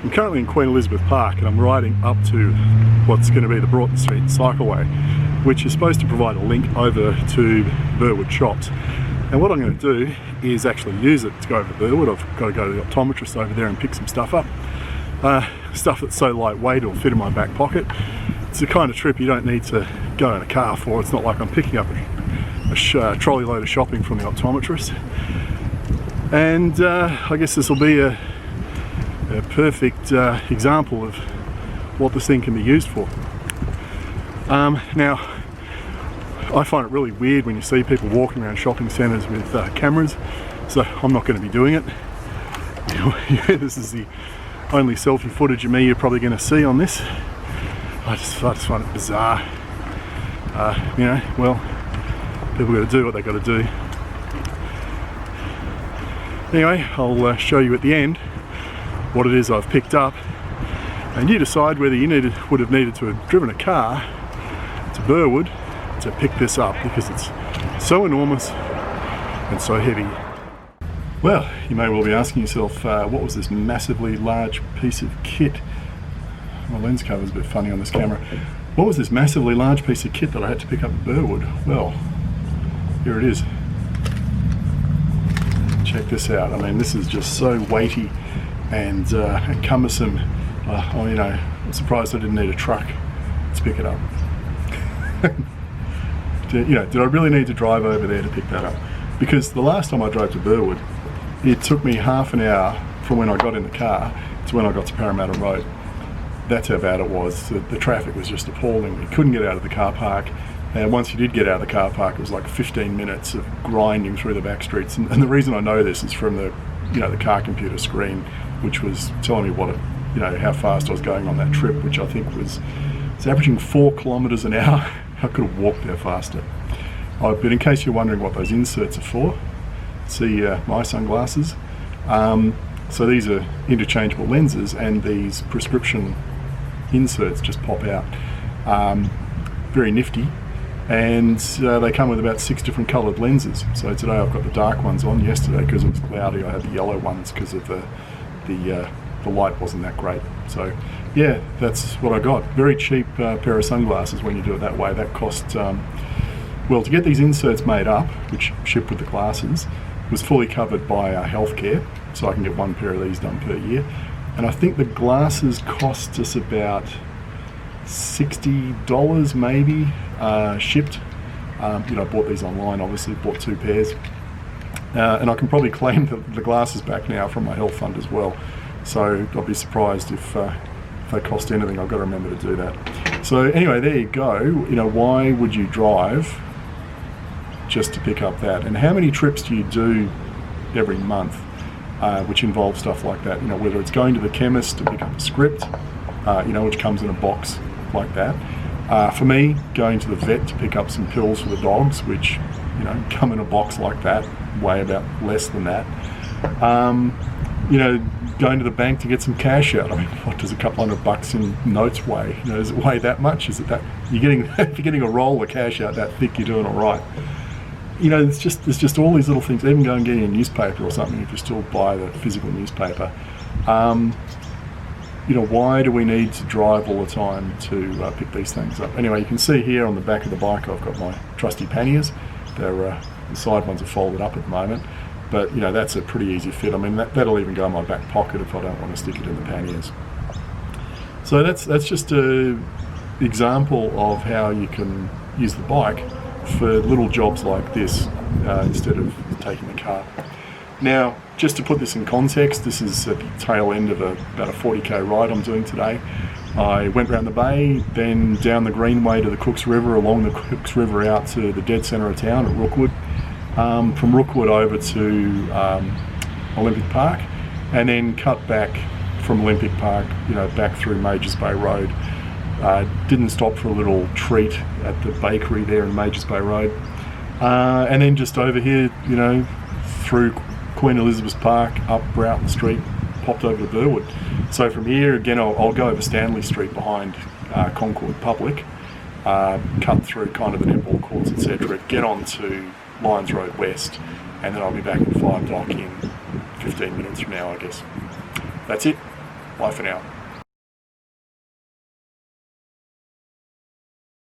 I'm currently in Queen Elizabeth Park and I'm riding up to what's going to be the Broughton St cycleway, which is supposed to provide a link over to Burwood shops. And what I'm going to do is actually use it to go over to Burwood. I've got to go to the optometrist over there and pick some stuff up. Stuff that's so lightweight it'll fit in my back pocket. It's the kind of trip you don't need to go in a car for. It's not like I'm picking up a trolley load of shopping from the optometrist. And I guess this will be a perfect example of what this thing can be used for. Now, I find it really weird when you see people walking around shopping centres with cameras, so I'm not going to be doing it. This is the only selfie footage of me you're probably going to see on this. I just find it bizarre. You know, well, people got to do what they got to do. Anyway, I'll show you at the end what it is I've picked up, and you decide whether you would have needed to have driven a car to Burwood to pick this up, because it's so enormous and so heavy. Well, you may well be asking yourself, what was this massively large piece of kit? My lens cover's a bit funny on this camera. What was this massively large piece of kit that I had to pick up at Burwood? Well, here it is. Check this out. I mean, this is just so weighty and cumbersome. You know, I'm surprised I didn't need a truck to pick it up. You know, did I really need to drive over there to pick that up? Because the last time I drove to Burwood, it took me half an hour from when I got in the car to when I got to Parramatta Rd. That's how bad it was. The traffic was just appalling. You couldn't get out of the car park. And once you did get out of the car park, it was like 15 minutes of grinding through the back streets. And the reason I know this is from the car computer screen, which was telling me what how fast I was going on that trip, which I think was averaging 4 kilometres an hour. I could have walked there faster. But in case you're wondering what those inserts are for, see my sunglasses. So these are interchangeable lenses, and these prescription inserts just pop out. Very nifty. And they come with about 6 different coloured lenses. So today I've got the dark ones on. Yesterday, because it was cloudy, I had the yellow ones because of the light wasn't that great. So yeah, that's what I got. Very cheap pair of sunglasses when you do it that way. That cost, well, to get these inserts made up, which ship with the glasses, was fully covered by healthcare. So I can get 1 pair of these done per year. And I think the glasses cost us about $60 maybe, shipped. I bought these online, obviously, bought 2 pairs. And I can probably claim the glasses back now from my health fund as well. So I'll be surprised if they cost anything. I've got to remember to do that. So anyway, there you go. Why would you drive just to pick up that? And how many trips do you do every month, which involve stuff like that? Whether it's going to the chemist to pick up a script, which comes in a box like that. For me, going to the vet to pick up some pills for the dogs, which come in a box like that, weigh about less than that. Going to the bank to get some cash out. I mean, what does a couple $100 in notes weigh? Does it weigh that much? Is it that if you're getting a roll of cash out that thick, you're doing all right. There's just all these little things. Even go and getting a newspaper or something if you still buy the physical newspaper. Why do we need to drive all the time to pick these things up? Anyway, you can see here on the back of the bike I've got my trusty panniers. The side ones are folded up at the moment, but that's a pretty easy fit. I mean, that'll even go in my back pocket if I don't want to stick it in the panniers. So that's just an example of how you can use the bike for little jobs like this instead of taking the car. Now, just to put this in context, this is at the tail end of about a 40k ride I'm doing today. I went round the bay, then down the Greenway to the Cooks River, along the Cooks River out to the dead centre of town at Rookwood. From Rookwood over to Olympic Park, and then cut back from Olympic Park, back through Majors Bay Road. Didn't stop for a little treat at the bakery there in Majors Bay Road. And then just over here, through Queen Elizabeth Park, up Broughton Street, popped over to Burwood. So from here, again, I'll go over Stanley Street behind Concord Public, cut through kind of the netball courts, etc., get on to Lyons Road West, and then I'll be back at 5 Dock in 15 minutes from now, I guess. That's it. Bye for now.